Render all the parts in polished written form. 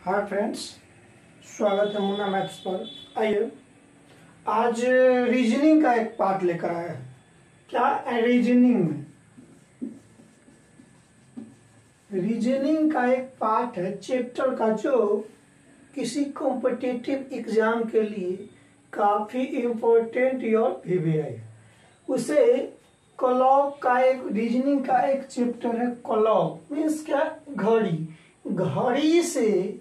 Hi friends, स्वागत है Munna maths पर। आइए आज रीजनिंग का एक पार्ट लेकर आए हैं। क्या रीजनिंग का एक पार्ट है चैप्टर का, जो किसी कॉम्पिटिटिव एग्जाम के लिए काफी इम्पोर्टेंट और वीवीआई उसे क्लॉक का एक रीजनिंग का एक चैप्टर है। क्लॉक मीन्स क्या? घड़ी से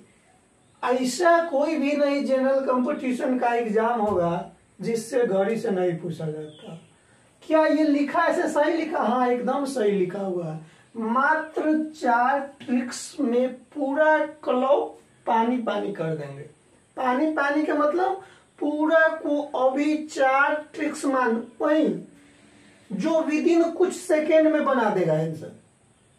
ऐसा कोई भी नहीं जनरल कंपटीशन का एग्जाम होगा जिससे घड़ी से नहीं पूछा जाता। क्या ये लिखा ऐसे सही लिखा? हाँ, एकदम सही लिखा हुआ है। मात्र 4 ट्रिक्स में पूरा क्लॉक पानी पानी कर देंगे। पानी पानी का मतलब पूरा को अभी 4 ट्रिक्स मान वही जो विदिन कुछ सेकेंड में बना देगा आंसर।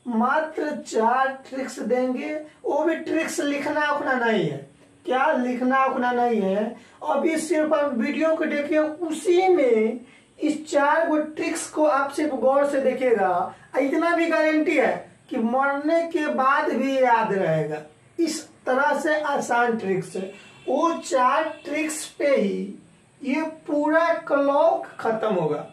मात्र 4 ट्रिक्स देंगे, वो भी ट्रिक्स लिखना उखना नहीं है। क्या लिखना उखना नहीं है? अभी सिर्फ आप वीडियो को देखिए, उसी में इस 4 गो ट्रिक्स को आप सिर्फ गौर से देखिएगा। इतना भी गारंटी है कि मरने के बाद भी याद रहेगा। इस तरह से आसान ट्रिक्स है। वो 4 ट्रिक्स पे ही ये पूरा क्लॉक खत्म होगा।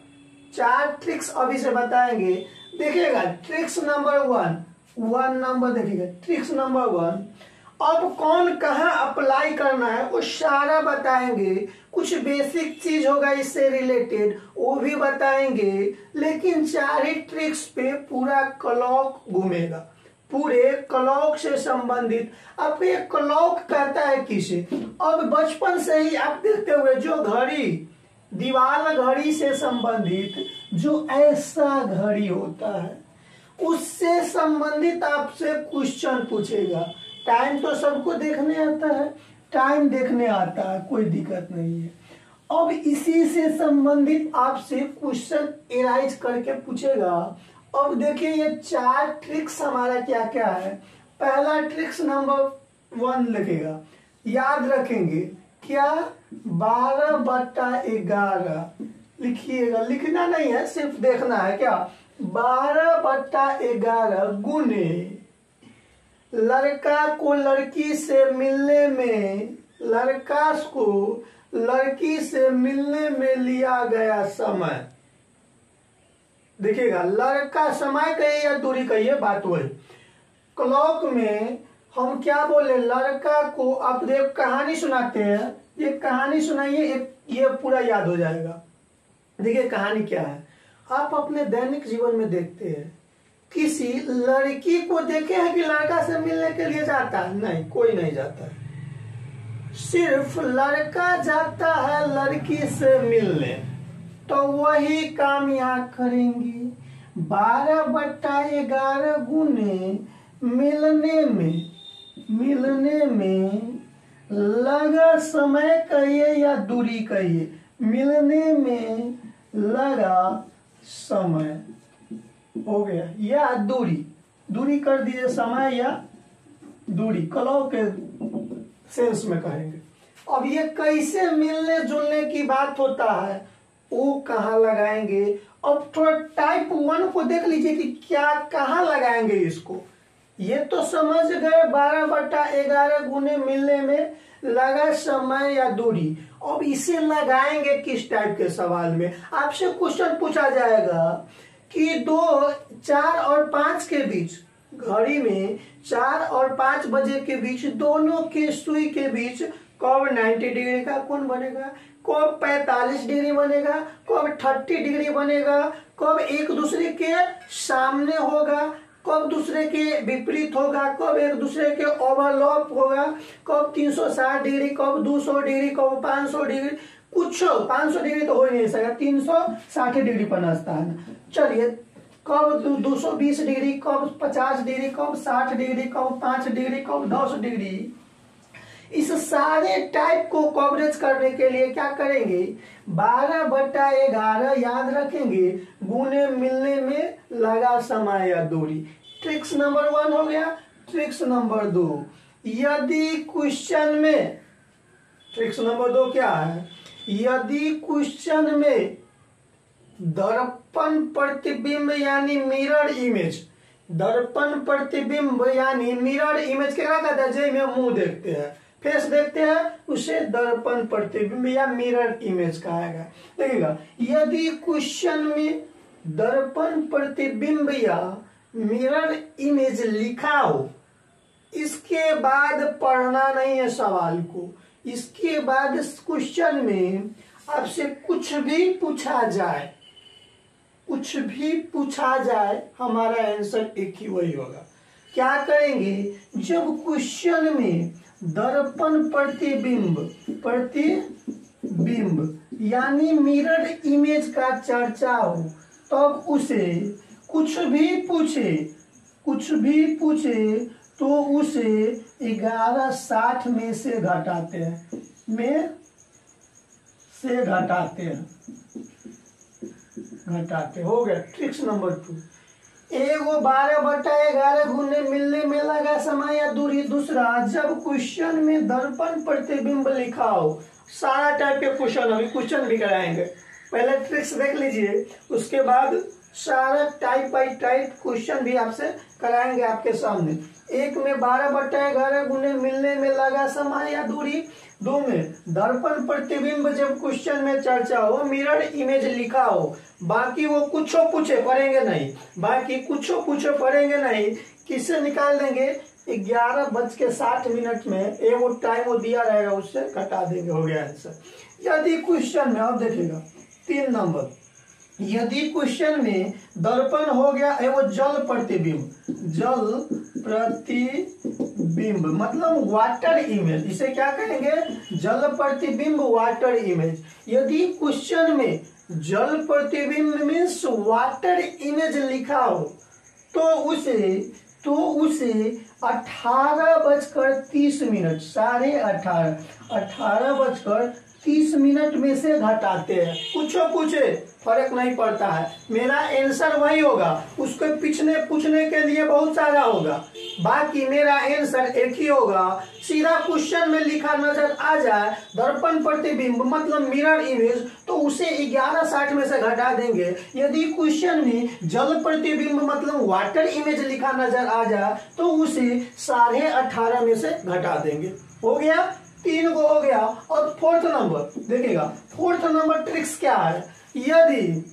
4 ट्रिक्स अभी से बताएंगे, देखिएगा। ट्रिक्स नंबर 1 नंबर देखिएगा। ट्रिक्स नंबर 1 अब कौन कहाँ अप्लाई करना है वो सारा बताएंगे। कुछ बेसिक चीज होगा इससे रिलेटेड, वो भी बताएंगे। लेकिन 4 ही ट्रिक्स पे पूरा क्लॉक घूमेगा, पूरे क्लॉक से संबंधित। अब ये क्लॉक कहता है किसे? अब बचपन से ही आप देखते हुए जो घड़ी, दीवार घड़ी से संबंधित जो ऐसा घड़ी होता है, उससे संबंधित आपसे क्वेश्चन पूछेगा। टाइम तो सबको देखने आता है, टाइम देखने आता है, कोई दिक्कत नहीं है। अब इसी से संबंधित आपसे क्वेश्चन एराइज करके पूछेगा। अब देखिए ये 4 ट्रिक्स हमारा क्या क्या है। पहला ट्रिक्स नंबर 1 लिखेगा, याद रखेंगे। क्या? 12/11 लिखिएगा। लिखना नहीं है, सिर्फ देखना है। क्या? 12/11 गुने लड़का को लड़की से मिलने में, लड़का को लड़की से मिलने में लिया गया समय। देखिएगा, लड़का समय कहिए या दूरी कहिए, बात वही। क्लॉक में हम क्या बोले? लड़का को आप देख कहानी सुनाते हैं, ये कहानी सुनाइए, ये पूरा याद हो जाएगा। देखिए कहानी क्या है। आप अपने दैनिक जीवन में देखते हैं, किसी लड़की को देखे हैं कि लड़का से मिलने के लिए जाता है? नहीं, कोई नहीं जाता है। सिर्फ लड़का जाता है लड़की से मिलने। तो वही काम यहाँ करेंगे। 12/11 गुने मिलने में लगा समय कहिए या दूरी कहिए। मिलने में लगा समय हो गया, या दूरी कर दीजिए, समय या दूरी क्लॉक के सेंस में कहेंगे। अब ये कैसे मिलने जुलने की बात होता है, वो कहाँ लगाएंगे? अब थोड़ा टाइप 1 को देख लीजिए कि क्या कहाँ लगाएंगे इसको। ये तो समझ गए 12/11 गुने मिलने में लगा समय या दूरी। अब इसे लगाएंगे किस टाइप के सवाल में? आपसे क्वेश्चन पूछा जाएगा कि 4 और 5 के बीच, घड़ी में 4 और 5 बजे के बीच, दोनों के सुई के बीच कब 90 डिग्री का कोण बनेगा, कब 45 डिग्री बनेगा, कब 30 डिग्री बनेगा, कब एक दूसरे के सामने होगा, कब दूसरे के विपरीत होगा, कब एक दूसरे के ओवरलैप होगा, कब 360 डिग्री, कब 200 डिग्री, कब 500 डिग्री। कुछ 500 डिग्री तो हो ही नहीं सकता, 360 डिग्री पर नाचता है ना। चलिए, कब 220 डिग्री, कब 50 डिग्री, कब 60 डिग्री, कब 5 डिग्री, कब 10 डिग्री। इस सारे टाइप को कवरेज करने के लिए क्या करेंगे? 12/11 याद रखेंगे, गुने मिलने में लगा समय या दूरी। ट्रिक्स नंबर 1 हो गया। ट्रिक्स नंबर 2, यदि क्वेश्चन में, ट्रिक्स नंबर 2 क्या है? यदि क्वेश्चन में दर्पण प्रतिबिंब यानी मिरर इमेज दर्पण प्रतिबिंब यानी मिरर इमेज क्या कहता है, में मुंह देखते हैं, फेस देखते हैं, उसे दर्पण प्रतिबिंब या मिरर इमेज कहेगा। देखिएगा, यदि क्वेश्चन में दर्पण प्रतिबिंब या मिरर इमेज लिखा हो, इसके बाद पढ़ना नहीं है सवाल को, इसके बाद क्वेश्चन में आपसे कुछ भी पूछा जाए, कुछ भी पूछा जाए, हमारा आंसर एक ही वही होगा। क्या करेंगे, जब क्वेश्चन में दर्पण प्रतिबिंब यानी मिरर इमेज का चर्चा हो, तब उसे कुछ भी पूछे तो उसे 1160 में से घटाते हैं, हो गया। ट्रिक्स नंबर 2, एगो 12/11 गुने मिलने में लगा समय या दूरी। दूसरा, जब क्वेश्चन में दर्पण प्रतिबिंब लिखा हो, सारा टाइप के क्वेश्चन, अभी क्वेश्चन भी कराएंगे, पहले ट्रिक्स देख लीजिए, उसके बाद सारा टाइप बाई टाइप क्वेश्चन भी आपसे कराएंगे आपके सामने। एक में 12/11 गुने मिलने में लगा समय या दूरी। 2 में दर्पण प्रतिबिंब जब क्वेश्चन में चर्चा हो, मिरर इमेज लिखा हो, बाकी वो कुछ पूछे पढ़ेंगे नहीं, किससे निकाल देंगे, 11:60 में एगो टाइम वो दिया रहेगा, उससे घटा देंगे, हो गया आंसर। यदि क्वेश्चन में, अब देखिएगा 3 नंबर, यदि क्वेश्चन में दर्पण हो गया एवं जल प्रतिबिंब मतलब वाटर इमेज, इसे क्या कहेंगे, जल प्रतिबिंब वाटर इमेज। यदि क्वेश्चन में जल प्रतिबिंब मीन्स वाटर इमेज लिखा हो, तो उसे 18:30 18:30 में से घटाते हैं। कुछ पूछे फर्क नहीं पड़ता है, मेरा आंसर वही होगा, उसको पूछने के लिए बहुत सारा होगा, बाकी मेरा आंसर एक ही होगा। सीधा क्वेश्चन में लिखा नजर आ जाए दर्पण प्रतिबिंब मतलब मिरर इमेज, तो उसे 1160 में से घटा देंगे। यदि क्वेश्चन में जल प्रतिबिंब मतलब वाटर इमेज लिखा नजर आ जाए, तो उसे 18.5 में से घटा देंगे। हो गया, 3 को हो गया। और 4th नंबर देखिएगा, 4th नंबर ट्रिक्स क्या है, यदि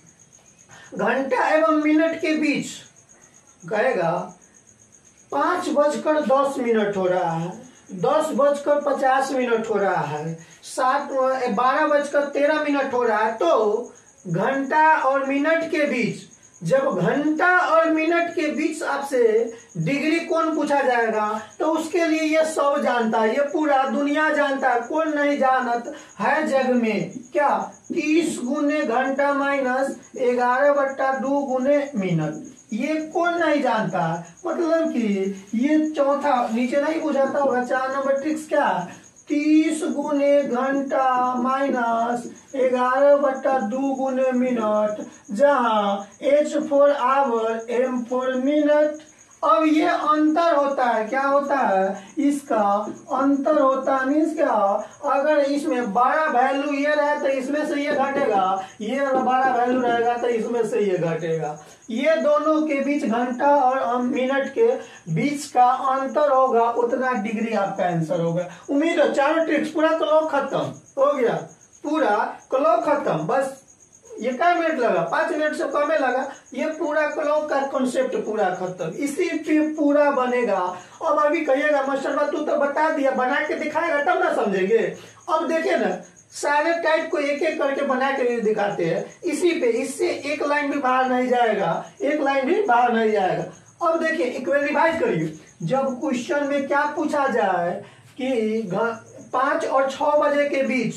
घंटा एवं मिनट के बीच कहेगा 5:10 हो रहा है, 10:50 हो रहा है, 12:13 हो रहा है, तो घंटा और मिनट के बीच, जब घंटा और मिनट के बीच आपसे डिग्री कौन पूछा जाएगा, तो उसके लिए ये सब जानता है, ये पूरा दुनिया जानता है, कौन नहीं जानत है जग में, क्या 30 गुने घंटा माइनस 11/2 गुने मिनट, ये कौन नहीं जानता है। मतलब कि ये चौथा नीचे नहीं बुझाता होगा। 4 नंबर ट्रिक्स क्या है, 30 गुने घंटा माइनस 11/2 गुने मिनट, जहाँ H for hour, M for minute. अब ये अंतर होता है, क्या होता है, इसका अंतर होता है, मीन्स क्या, अगर इसमें बड़ा वैल्यू ये रहे तो इसमें से ये घटेगा, ये बड़ा वैल्यू रहेगा तो इसमें से ये घटेगा। ये दोनों के बीच घंटा और मिनट के बीच का अंतर होगा, उतना डिग्री आपका आंसर होगा। उम्मीद है 4 ट्रिक्स पूरा क्लॉक खत्म हो गया, पूरा क्लॉक खत्म। बस ये क्या मिनट लगा, 5 मिनट से कम लगा, ये पूरा क्लॉक का कॉन्सेप्ट पूरा खत्म, इसी पे पूरा बनेगा। अब अभी कहिएगा मास्टर बात तू तो बता दिया, बना के दिखाएगा तब ना समझेंगे। अब देखिए ना, सारे टाइप को एक एक करके बना के दिखाते हैं, इसी पे, इससे एक लाइन भी बाहर नहीं जाएगा, एक लाइन भी बाहर नहीं जाएगा। अब देखिए एक बार रिवाइज करिए, जब क्वेश्चन में क्या पूछा जाए कि 5 और 6 बजे के बीच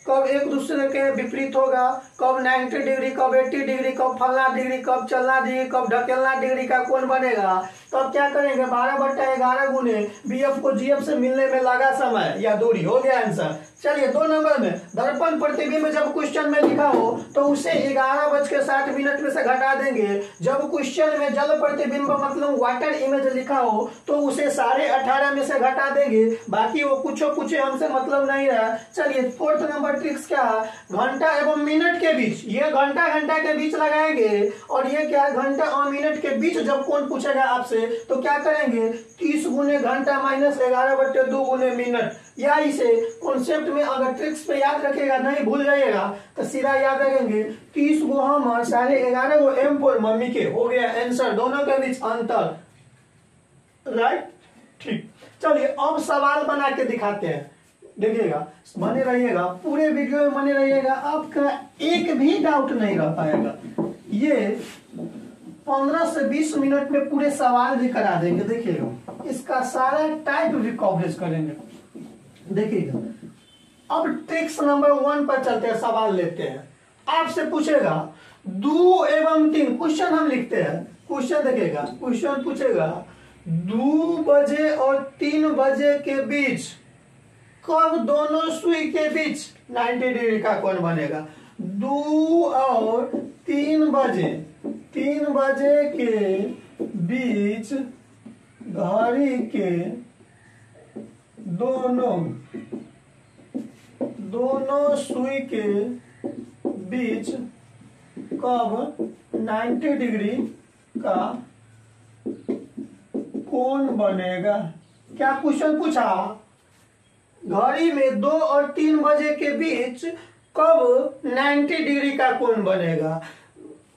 कब एक दूसरे के विपरीत होगा, कब 90 डिग्री, कब 80 डिग्री, कब फलना डिग्री, कब चलना डिग्री, कब ढकेलना डिग्री का कौन बनेगा, अब क्या करेंगे 12/11 गुने BF को GF से मिलने में लगा समय या दूरी, हो गया आंसर। चलिए 2 नंबर में दर्पण प्रतिबिंब जब क्वेश्चन में लिखा हो तो उसे 11:60 में से घटा देंगे। जब क्वेश्चन में जल प्रतिबिंब मतलब वाटर इमेज लिखा हो तो उसे 18.5 में से घटा देंगे। बाकी वो कुछ हमसे मतलब नहीं रहा। चलिए 4th नंबर ट्रिक्स क्या है, घंटा एवं मिनट के बीच, ये घंटा के बीच लगाएंगे और ये क्या घंटा और मिनट के बीच जब कौन पूछेगा आपसे तो क्या करेंगे 30 गुने घंटा माइनस 11/2 गुने मिनट, या इसे कॉन्सेप्ट में अगर ट्रिक्स पे याद रखेगा, नहीं भूल जाइएगा तो सीधा याद रखेंगे 30 गो हम 11.5 गो M पर मम्मी के, हो गया आंसर। दोनों के बीच अंतर, राइट, ठीक। चलिए अब सवाल बना के दिखाते हैं, देखिएगा, बने रहिएगा, पूरे वीडियो में बने रहिएगा, आपका एक भी डाउट नहीं रह पाएगा। ये 15 से 20 मिनट में पूरे सवाल भी करा देंगे, देखिएगा, इसका सारा टाइप भी कवरेज करेंगे, देखिएगा। अब ट्रिक्स नंबर 1 पर चलते हैं, सवाल लेते हैं। आपसे पूछेगा 2 एवं 3, क्वेश्चन हम लिखते हैं, क्वेश्चन देखिएगा, क्वेश्चन पूछेगा 2 बजे और 3 बजे के बीच कब दोनों सुई के बीच 90 डिग्री का कोण बनेगा। 2 और 3 बजे के बीच घड़ी के दोनों सुई के बीच कब 90 डिग्री का कोण बनेगा। क्या क्वेश्चन पूछा, घड़ी में 2 और 3 बजे के बीच कब 90 डिग्री का कोण बनेगा।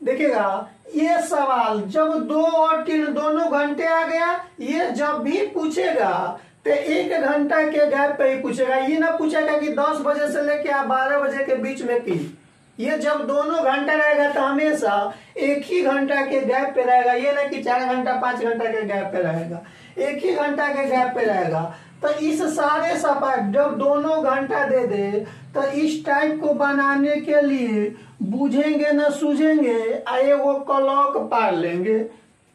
देखिएगा ये सवाल जब 2 और 3 दोनों घंटे आ गया, ये जब भी पूछेगा तो 1 घंटा के गैप पे ही पूछेगा। ये ना पूछेगा कि 10 बजे से लेके 12 बजे के बीच में की, ये जब दोनों घंटा रहेगा तो हमेशा एक ही घंटा के गैप पे रहेगा। ये ना कि 4 घंटा 5 घंटा के गैप पे रहेगा, एक ही घंटा के गैप पे रहेगा। तो इस सारे सपाट जब दोनों घंटा दे दे तो इस टाइप को बनाने के लिए बुझेंगे न सूझेंगे, आए वो क्लॉक पार लेंगे।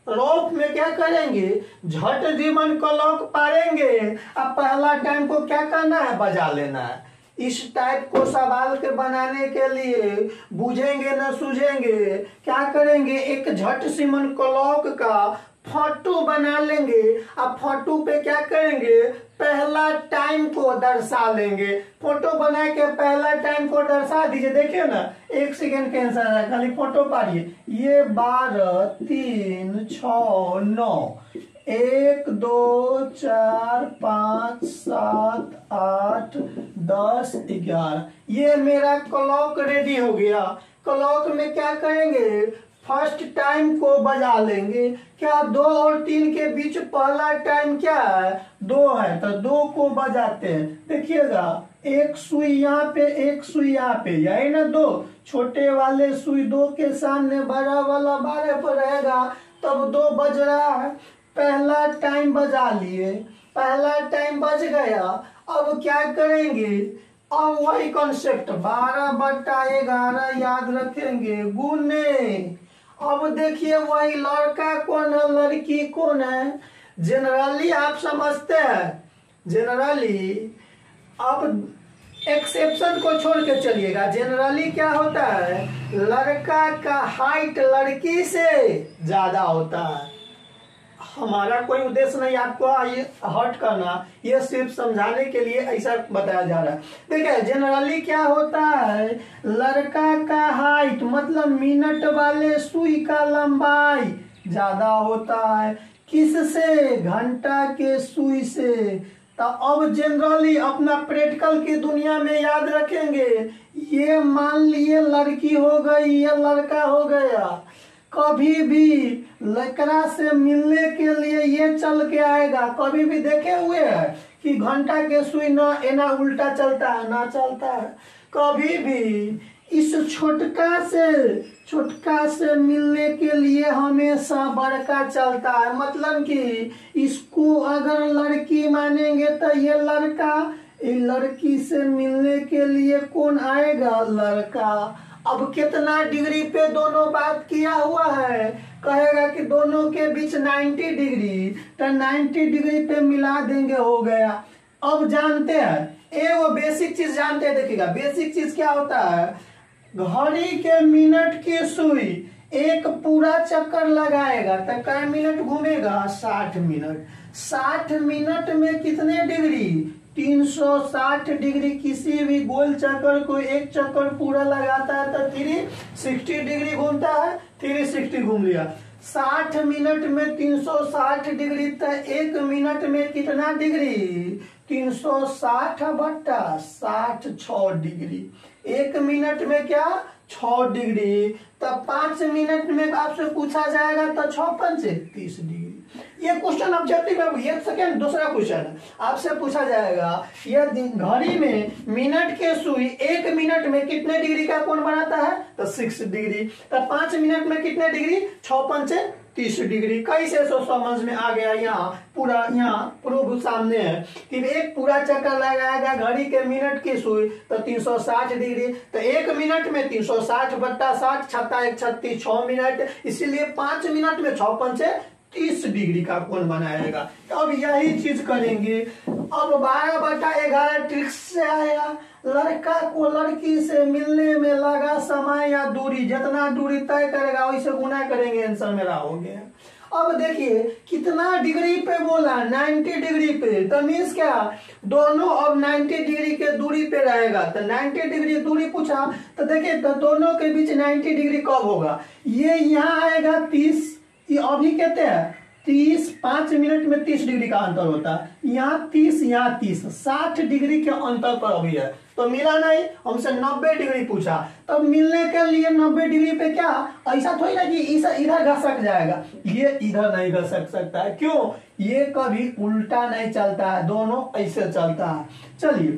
रॉक में क्या करेंगे, झट जीवन क्लॉक पारेंगे। अब पहला टाइम को क्या करना है, बजा लेना है। इस टाइप को सवाल के बनाने के लिए बुझेंगे न सूझेंगे, क्या करेंगे, एक झट सीमन क्लॉक का फोटो बना लेंगे। अब फोटो पे क्या करेंगे, पहला टाइम को दर्शा लेंगे। फोटो बना के पहला टाइम को दर्शा दीजिए, देखिए ना 1 सेकेंड के आंसर है, खाली फोटो पारिए। ये 12 3 6 9 1 2 4 5 7 8 10 11, ये मेरा क्लॉक रेडी हो गया। क्लॉक में क्या करेंगे, फर्स्ट टाइम को बजा लेंगे। क्या 2 और 3 के बीच पहला टाइम क्या है, 2 है, तो 2 को बजाते हैं। देखिएगा एक सुई यहाँ पे, एक सुई यहाँ पे, यही ना 2, छोटे वाले सुई 2 के सामने, बड़ा वाला 12 पर रहेगा, तब 2 बज रहा है। पहला टाइम बजा लिए, पहला टाइम बज गया। अब क्या करेंगे, अब वही कॉन्सेप्ट 12/11 याद रखेंगे, गुने। अब देखिए वही लड़का कौन है, लड़की कौन है। जनरली आप समझते हैं, जनरली अब एक्सेप्शन को छोड़ के चलिएगा। जनरली क्या होता है, लड़का का हाइट लड़की से ज्यादा होता है। हमारा कोई उद्देश्य नहीं आपको ये हर्ट करना, ये सिर्फ समझाने के लिए ऐसा बताया जा रहा है। देखिए जनरली क्या होता है, लड़का का हाइट मतलब मिनट वाले सुई का लंबाई ज्यादा होता है, किससे, घंटा के सुई से। तो अब जनरली अपना प्रैक्टिकल की दुनिया में याद रखेंगे, ये मान लिए लड़की हो गई, ये लड़का हो गया। कभी भी लकड़ा से मिलने के लिए ये चल के आएगा। कभी भी देखे हुए है कि घंटा के सुई ना उल्टा चलता है, ना चलता है। कभी भी इस छोटका से मिलने के लिए हमेशा बड़का चलता है। मतलब कि इसको अगर लड़की मानेंगे तो ये लड़का, लड़की से मिलने के लिए कौन आएगा, लड़का। अब कितना डिग्री पे दोनों बात किया हुआ है, कहेगा कि दोनों के बीच 90 डिग्री, तो 90 डिग्री पे मिला देंगे, हो गया। अब जानते हैं वो बेसिक चीज जानते हैं, देखिएगा बेसिक चीज क्या होता है, घड़ी के मिनट की सुई एक पूरा चक्कर लगाएगा तो कितने मिनट घूमेगा, 60 मिनट। 60 मिनट में कितने डिग्री, 360 डिग्री। किसी भी गोल चक्कर को एक चक्कर पूरा लगाता है तो 360 डिग्री घूमता है, 360 घूम लिया। 60 मिनट में 360 डिग्री, तो एक मिनट में कितना डिग्री, 360 बट्टा 60, 6 डिग्री। एक मिनट में क्या, 6 डिग्री। तब 5 मिनट में आपसे पूछा जाएगा तो 6 पंचे 30 डिग्री। ये क्वेश्चन ऑब्जेक्टिव है। एक सेकेंड, दूसरा क्वेश्चन आपसे पूछा जाएगा, यह घड़ी में मिनट के सुई एक मिनट में कितने डिग्री का कोण बनाता है, तो 6 डिग्री। तब 5 मिनट में कितने डिग्री, 6 पंचे 30 डिग्री। कैसे सो समझ में आ गया, यहाँ पूरा यहाँ प्रूफ सामने है कि एक पूरा चक्कर लगाएगा घड़ी के मिनट की सुई तो 360 डिग्री। तो एक मिनट में 360 बट्टा 60, छत्ता 1 36, 6 मिनट। इसीलिए 5 मिनट में 6 पंचे 30 डिग्री का कोण बनाएगा। अब यही चीज करेंगे। अब 12/11 ट्रिक्स से आया, लड़का को लड़की से मिलने में लगा समय या दूरी, जितना दूरी तय करेगा वैसे गुना करेंगे, आंसर मेरा हो गया। अब देखिए कितना डिग्री पे बोला, 90 डिग्री पे, तो मीन्स क्या, दोनों अब 90 डिग्री के दूरी पे रहेगा। तो 90 डिग्री दूरी पूछा, तो देखिए तो दोनों के बीच 90 डिग्री कब होगा, ये यहाँ आएगा 30, ये अभी कहते हैं 30, 5 मिनट में 30 डिग्री का अंतर होता है, यहाँ 30 यहाँ 30, 60 डिग्री के अंतर पर अभी है। तो मिला नहीं, हमसे 90 डिग्री पूछा। तब मिलने के लिए 90 डिग्री पे क्या, ऐसा थोड़ी ना कि इधर घसक जाएगा, ये इधर नहीं घसक सकता है। क्यों, ये कभी उल्टा नहीं चलता है, दोनों ऐसे चलता है। चलिए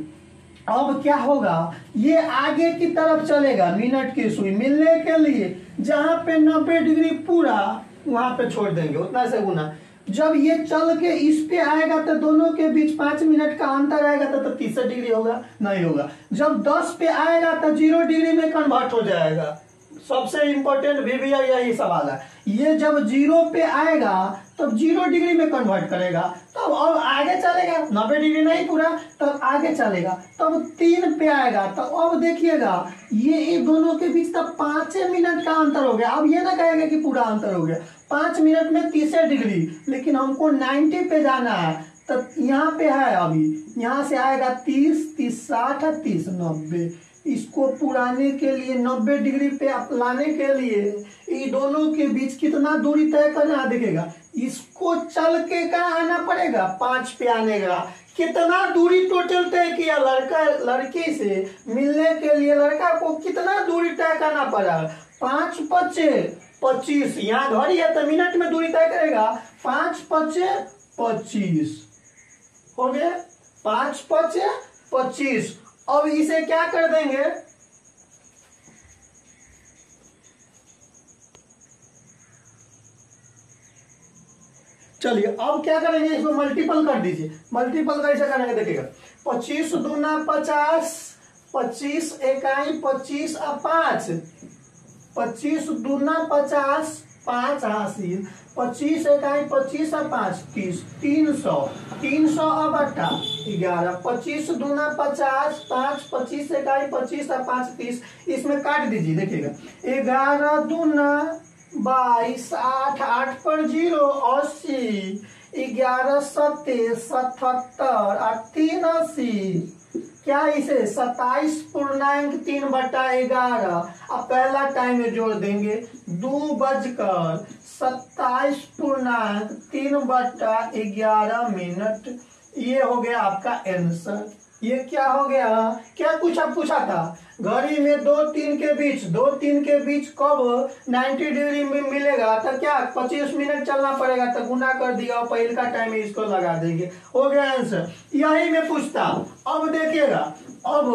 अब क्या होगा, ये आगे की तरफ चलेगा मिनट की सुई, मिलने के लिए जहां पे 90 डिग्री पूरा वहां पे छोड़ देंगे, उतना से गुना। जब ये चल के इस पे आएगा तो दोनों के बीच 5 मिनट का अंतर आएगा तो 30 डिग्री होगा, नहीं होगा। जब 10 पे आएगा तो 0 डिग्री में कन्वर्ट हो जाएगा। सबसे इंपॉर्टेंट VBI यही सवाल है। ये जब 0 पे आएगा तब 0 डिग्री में कन्वर्ट करेगा, तब अब आगे चलेगा, 90 डिग्री नहीं पूरा, तब आगे चलेगा। तब 3 पे आएगा, तो अब देखिएगा ये दोनों के बीच तब 5 मिनट का अंतर हो गया। अब ये ना कहेगा कि पूरा अंतर हो गया, 5 मिनट में 30 डिग्री, लेकिन हमको 90 पे जाना है। तो यहाँ पे है, अभी यहाँ से आएगा 30, 30 60, 30 90। इसको पुराने के लिए 90 डिग्री पे लाने के लिए ये दोनों के बीच कितना दूरी तय करना, दिखेगा इसको चल के कहाँ आना पड़ेगा, 5 पे आने का। कितना दूरी टोटल तय किया, लड़का लड़की से मिलने के लिए लड़का को कितना दूरी तय करना पड़ा, 5 5 25। यहाँ घड़ी है तो मिनट में दूरी तय करेगा, 5 5 25 हो गया, 5 5 25। अब इसे क्या कर देंगे, चलिए अब क्या करेंगे, इसको मल्टीपल कर दीजिए। मल्टीपल कैसे करेंगे, देखिएगा 25 दूना 50, 25 इकाई 25 और 5, 25 दूना 50, 5 हासिल, 25 इकाई 25 और 5 30, 300, 300 अब 11, 25 दूना 50, 5 25 इकाई 25 और 5 30। इसमें काट दीजिए, देखिएगा 11 दूना 22, 8 8 पर 0 80, 11 7 77 और 3 80। क्या इसे 27.3/11। अब पहला टाइम में जोड़ देंगे, 2:27.3/11 मिनट। ये हो गया आपका आंसर। ये क्या हो गया, क्या पूछा था, घड़ी में 2 3 के बीच कब 90 डिग्री में मिलेगा, तो क्या 25 मिनट चलना पड़ेगा, तो गुना कर दिया और पहले का टाइम में इसको लगा देंगे, हो गया आंसर। यही में पूछता। अब देखिएगा, अब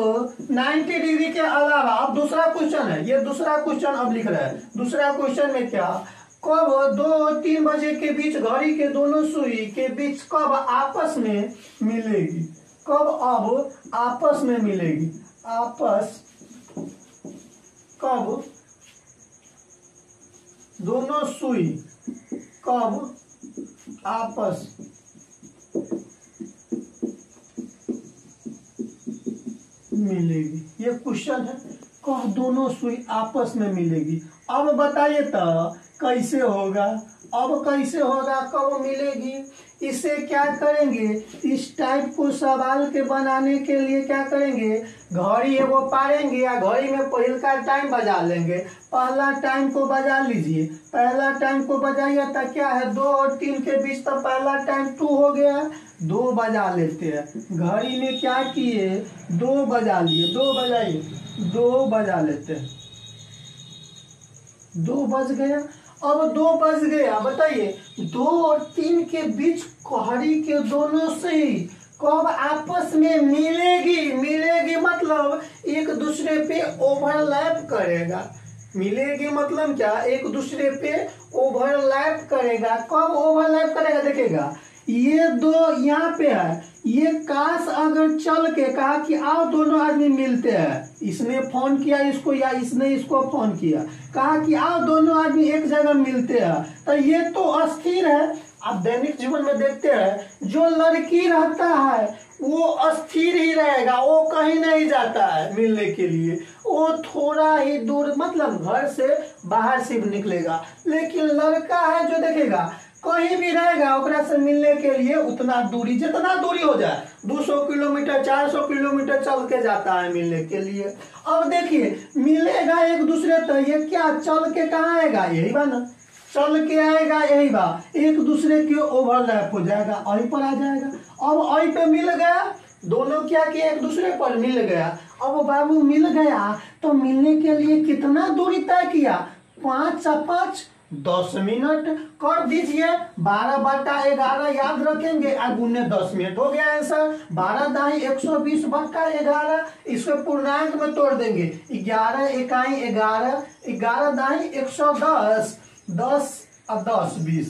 90 डिग्री के अलावा अब दूसरा क्वेश्चन है, ये दूसरा क्वेश्चन अब लिख रहा है। दूसरा क्वेश्चन में क्या, कब 2-3 बजे के बीच घड़ी के दोनों सुई के बीच कब आपस में मिलेगी, कब अब आपस में मिलेगी, आपस कब दोनों सुई कब आपस मिलेगी, ये क्वेश्चन है। कब दोनों सुई आपस में मिलेगी। अब बताइए तो कैसे होगा, अब कैसे होगा, कब मिलेगी। इसे क्या करेंगे, इस टाइप को सवाल के बनाने के लिए क्या करेंगे, घड़ी एगो पारेंगे या घड़ी में पहल का टाइम बजा लेंगे। पहला टाइम को बजा लीजिए, पहला टाइम को बजाइए तो क्या है 2 और 3 के बीच, तो पहला टाइम 2 हो गया, 2 बजा लेते हैं। घड़ी में क्या किए 2 बजा लिए, 2 बजाइए, 2 बजा लेते हैं, 2 बज गया। अब 2 बज गया, बताइए 2 और 3 के बीच घड़ी के दोनों से ही कब आपस में मिलेगी, मिलेगी मतलब एक दूसरे पे ओवरलैप करेगा। मिलेगी मतलब क्या, एक दूसरे पे ओवरलैप करेगा। कब ओवरलैप करेगा, देखेगा ये 2 यहाँ पे है, ये काश अगर चल के कहा कि आओ दोनों आदमी मिलते हैं, इसने फोन किया इसको या इसने इसको फोन किया, कहा कि आओ दोनों आदमी एक जगह मिलते हैं, तो ये तो अस्थिर है। आप दैनिक जीवन में देखते हैं जो लड़की रहता है वो अस्थिर ही रहेगा, वो कहीं नहीं जाता है मिलने के लिए, वो थोड़ा ही दूर मतलब घर से बाहर से निकलेगा। लेकिन लड़का है जो देखेगा कहीं भी रहेगा, ओकरा से मिलने के लिए उतना दूरी, जितना दूरी हो जाए 200 किलोमीटर 400 किलोमीटर चल के जाता है मिलने के लिए। अब देखिए मिलेगा एक दूसरे, तो ये क्या चल के कहाँ आएगा, यही बा ना, चल के आएगा यही बा, एक दूसरे के ओवरलैप हो जाएगा, आई पर आ जाएगा। अब आई पे मिल गया, दोनों क्या किया एक दूसरे पर मिल गया। अब बाबू मिल गया तो मिलने के लिए कितना दूरी तय किया, 5 और 5 10 मिनट कर दीजिए, 12/11 याद रखेंगे, गुने 10 मिनट हो गया आंसर। 12 दाई 120/11, इसको पूर्णांक में तोड़ देंगे, 11 इकाई 11, 11 दाई 110, 10 और 10 20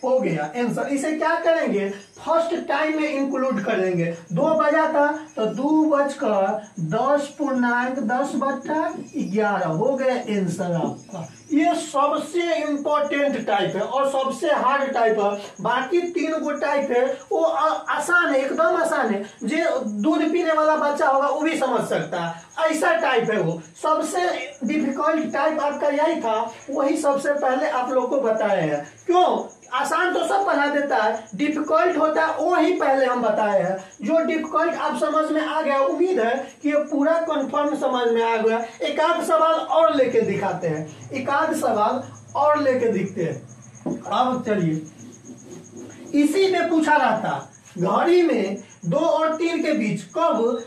हो गया आंसर। इसे क्या करेंगे फर्स्ट टाइम में इंक्लूड कर देंगे। 2 बजा था तो 2:10 पूर्णांक 10/11 हो गया आंसर आपका। ये सबसे इंपॉर्टेंट टाइप है और सबसे हार्ड टाइप है। बाकी 3 गो टाइप है वो आसान है, एकदम आसान है, जो दूध पीने वाला बच्चा होगा वो भी समझ सकता है, ऐसा टाइप है वो। सबसे डिफिकल्ट टाइप आपका यही था, वही सबसे पहले आप लोग को बताए हैं। क्यों, आसान तो सब बना देता है, डिफिकल्ट होता है वो ही पहले हम बताए हैं। जो डिफिकल्ट आप समझ में आ गया, उम्मीद है कि ये पूरा कंफर्म समझ में आ गया। एक आध सवाल और लेके दिखाते हैं, एक आध सवाल और लेके दिखते हैं। अब चलिए, इसी में पूछा रहा था घड़ी में 2 और 3 के बीच कब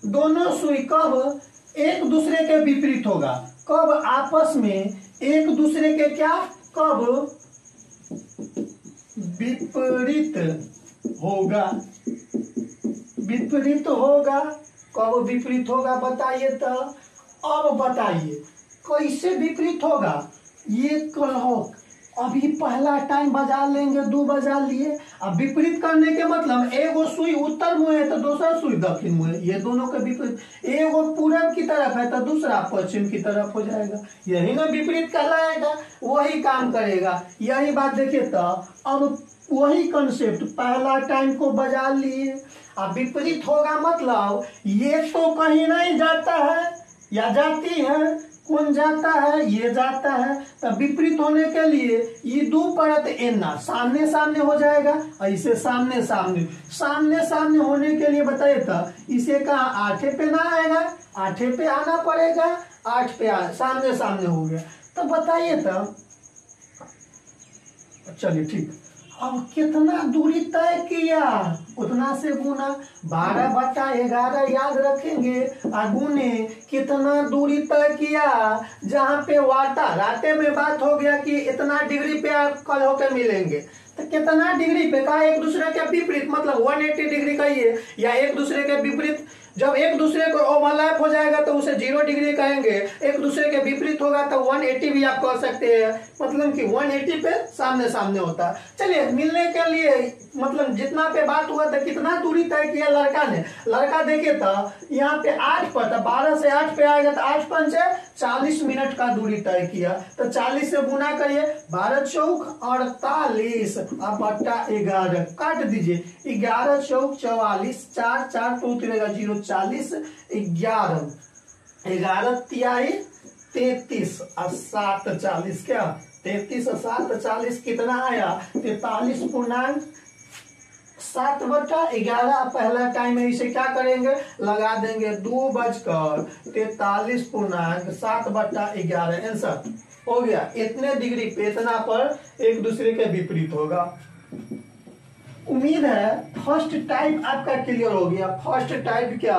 दोनों सुई कब एक दूसरे के विपरीत होगा, कब आपस में एक दूसरे के क्या, कब विपरीत होगा, विपरीत होगा, कब विपरीत होगा बताइए तो। अब बताइए कैसे विपरीत होगा, ये कहो अभी पहला टाइम बजा लेंगे, 2 बजा लिए। अब विपरीत करने के मतलब एगो सुई उत्तर मुँह है तो दूसरा सुई दक्षिण मुँह है, ये दोनों के विपरीत। एगो पूरब की तरफ है तो दूसरा पश्चिम की तरफ हो जाएगा, यही ना विपरीत कहलाएगा, वही काम करेगा। यही बात देखिए तो अब वही कंसेप्ट, पहला टाइम को बजा लिए। अब विपरीत होगा मतलब ये तो कहीं नहीं जाता है या जाती है, कौन जाता है, ये जाता है। तब विपरीत होने के लिए ये 2 परत एना सामने सामने हो जाएगा, ऐसे सामने सामने सामने सामने होने के लिए बताइए तो इसे कहा 8 पे ना आएगा, 8 पे आना पड़ेगा, 8 पे सामने सामने हो गया। तो बताइए तो, चलिए ठीक। अब कितना दूरी तय किया उतना से गुना, 12/11 याद रखेंगे, गुने कितना दूरी तय किया, जहाँ पे वार्ता राते में बात हो गया कि इतना डिग्री पे आप कल होकर मिलेंगे, तो कितना डिग्री पे कहा, एक दूसरे के विपरीत मतलब 180 डिग्री कहिए, या एक दूसरे के विपरीत। जब एक दूसरे को ओवरलैप हो जाएगा तो उसे 0 डिग्री कहेंगे, एक दूसरे के विपरीत होगा तो 180 भी आप कह सकते हैं। मतलब कि 180 पे सामने सामने होता है। चलिए मिलने के लिए मतलब जितना पे बात हुआ था, कितना दूरी तय किया लड़का ने, लड़का देखिए तो यहाँ पे 8 पर था, 12 से 8 पे आएगा तो 8 पंच 40 मिनट का दूरी तय किया। तो 40 से गुना करिए, 12 चौक 48 अब बट्टा 11 काट दीजिए, 11 चौक 44, 4 4 तो उतरेगा 0, 40 11 11 तिहाई 33 और 7 40 क्या 33 और 7 40 कितना आया 43.7/11। पहला टाइम है, इसे क्या करेंगे लगा देंगे 2.7/11 आंसर हो गया। इतने डिग्री पे इतना पर एक दूसरे के विपरीत होगा। उम्मीद है फर्स्ट टाइप आपका क्लियर हो गया। फर्स्ट टाइप क्या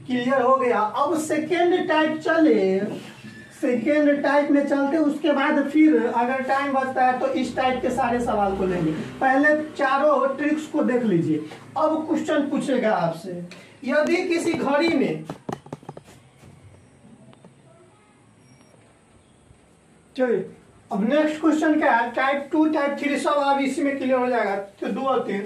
क्लियर हो गया। अब सेकेंड टाइप चले, सेकेंड टाइप में चलते, उसके बाद फिर अगर टाइम बचता है तो इस टाइप के सारे सवाल को लेंगे। पहले चारों ट्रिक्स को देख लीजिए। अब क्वेश्चन पूछेगा आपसे, यदि किसी घड़ी में चलिए अब नेक्स्ट क्वेश्चन क्या है, टाइप 2 टाइप 3 सब अब इसी में क्लियर हो जाएगा। तो 2 और 3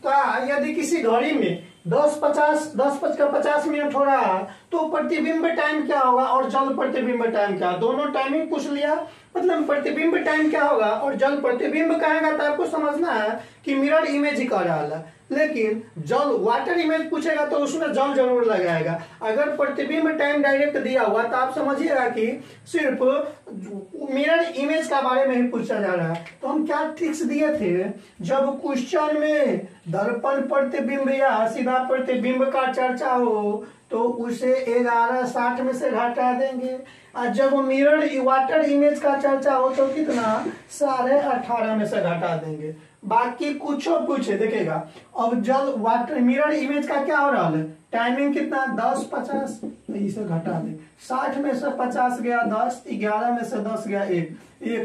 तो यदि किसी घड़ी में 10:50 हो रहा है तो प्रतिबिंब टाइम क्या होगा और जल प्रतिबिंब टाइम क्या, दोनों टाइमिंग पूछ लिया। मतलब प्रतिबिंब टाइम क्या होगा और जल प्रतिबिंब कहेगा तो आपको समझना है कि मिरर इमेज ही कह रहा है, लेकिन जल वाटर इमेज पूछेगा तो उसमें जल जरूर लगाएगा। अगर प्रतिबिंब टाइम डायरेक्ट दिया हुआ तो आप समझिएगा कि सिर्फ मिरर इमेज का बारे में ही पूछा जा रहा है। तो हम क्या ट्रिक्स दिए थे, जब क्वेश्चन में दर्पण प्रतिबिंब या सीधा प्रतिबिंब का चर्चा हो तो उसे 11:60 में से घटा देंगे, और जब मिरर वाटर इमेज का चर्चा हो तो कितना 18:30 में से घटा देंगे। बाकी कुछ पूछे देखेगा। अब जल वाटर मिरर इमेज का क्या हो रहा है, टाइमिंग कितना 10:50 तो इसे घटा दे, 60 में से 50 गया 10, 11 में से 10 गया 1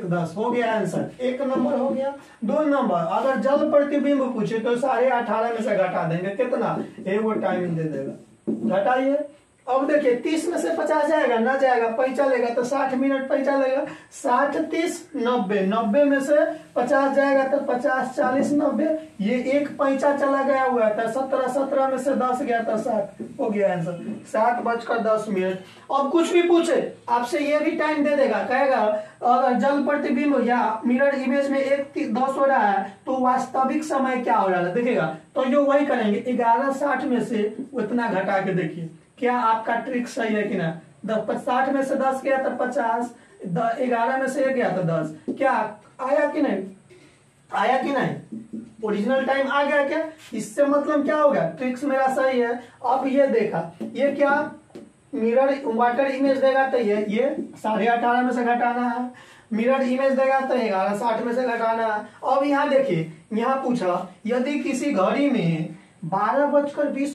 10 हो गया आंसर। 1 नंबर हो गया। 2 नंबर अगर जल प्रतिबिंब पूछे तो 18:30 में से घटा देंगे, कितना वो टाइमिंग दे देगा, घटाइए। अब देखिए 30 में से 50 जाएगा ना, जाएगा पैसा लेगा तो 60 मिनट पैसा लेगा, 60 30 90, 90 में से 50 जाएगा तो 50 40 90, ये एक पैसा चला गया हुआ था, 17 17 में से 10 गया था 60 हो गया आंसर। 7:10। अब कुछ भी पूछे आपसे ये भी टाइम दे देगा, कहेगा अगर जल प्रतिबिंब या मिरर इमेज में 1:10 हो रहा है तो वास्तविक समय क्या हो रहा है देखेगा। तो जो वही करेंगे 11:60 में से उतना घटा के देखिए क्या आपका ट्रिक सही है कि ना। 60 में से 10 गया तो 50, 11 में से 1 गया तो 10, क्या आया कि नहीं, आया कि नहीं, ओरिजिनल टाइम आ गया क्या। इससे मतलब क्या होगा, ट्रिक्स मेरा सही है। अब ये देखा, ये क्या मिरर वाटर इमेज देगा तो ये 18:30 में से घटाना है, मिरर इमेज देगा तो 11:60 में से घटाना है। अब यहाँ देखिए, यहाँ पूछा यदि किसी घड़ी में 12:20